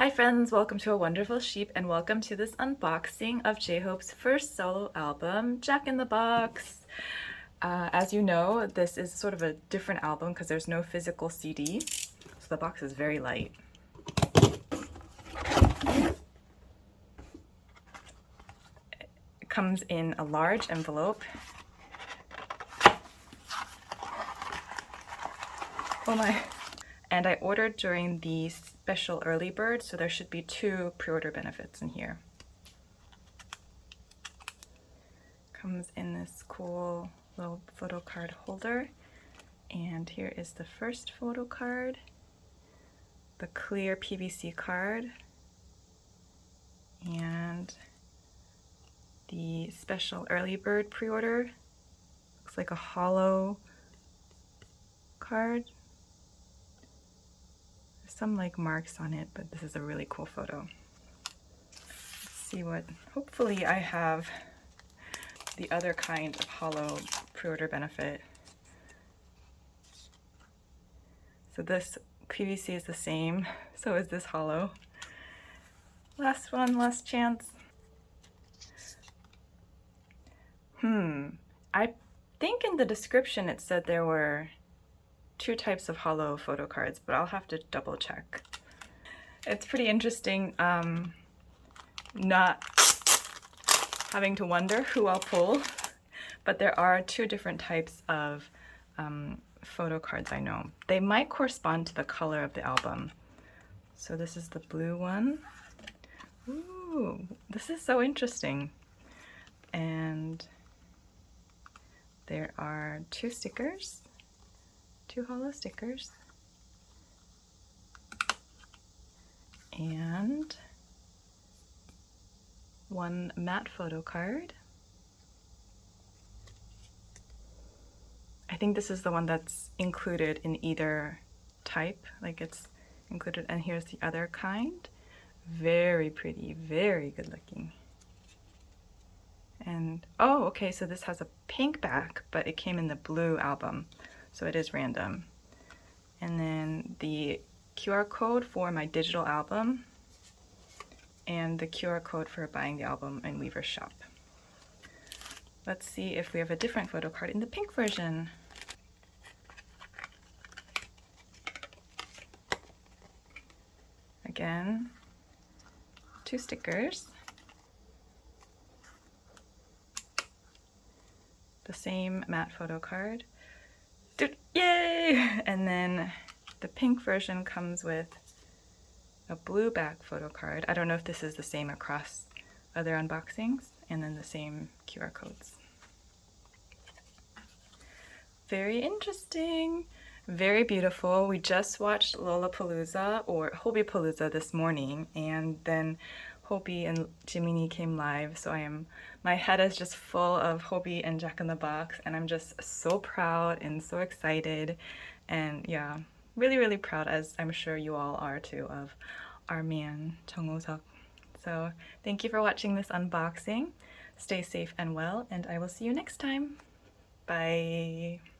Hi friends, welcome to A Wonderful Sheep and welcome to this unboxing of J-Hope's first solo album, 잭인더박스. As you know, this is sort of a different album because there's no physical CD, so the box is very light. It comes in a large envelope. Oh my. And I ordered during the special early bird, so there should be 2 pre-order benefits in here. Comes in this cool little photo card holder. And here is the first photo card, the clear PVC card, and the special early bird pre-order. Looks like a hollow card. Some like marks on it, but this is a really cool photo. Let's see what, hopefully I have the other kind of hollow pre-order benefit. So this PVC is the same, so is this hollow. Last one, last chance. I think in the description it said there were 2 types of hollow photo cards, but I'll have to double check. It's pretty interesting not having to wonder who I'll pull, but there are 2 different types of photo cards I know. They might correspond to the color of the album. So this is the blue one. Ooh, this is so interesting. And there are 2 stickers. 2 hollow stickers, and 1 matte photo card. I think this is the one that's included in either type, like it's included, and here's the other kind. Very pretty, very good looking. And oh, okay, so this has a pink back, but it came in the blue album. So it is random. And then the QR code for my digital album and the QR code for buying the album in Weverse Shop. Let's see if we have a different photo card in the pink version. Again, 2 stickers. The same matte photo card. Yay! And then the pink version comes with a blue back photo card. I don't know if this is the same across other unboxings, and then the same QR codes. Very interesting. Very beautiful. We just watched Lollapalooza or Hobipalooza this morning, and then Hobi and Jiminy came live, so my head is just full of Hobi and 잭인더박스, and I'm just so proud and so excited, and yeah, really, really proud, as I'm sure you all are too, of our man, 정우석. So thank you for watching this unboxing. Stay safe and well, and I will see you next time. Bye!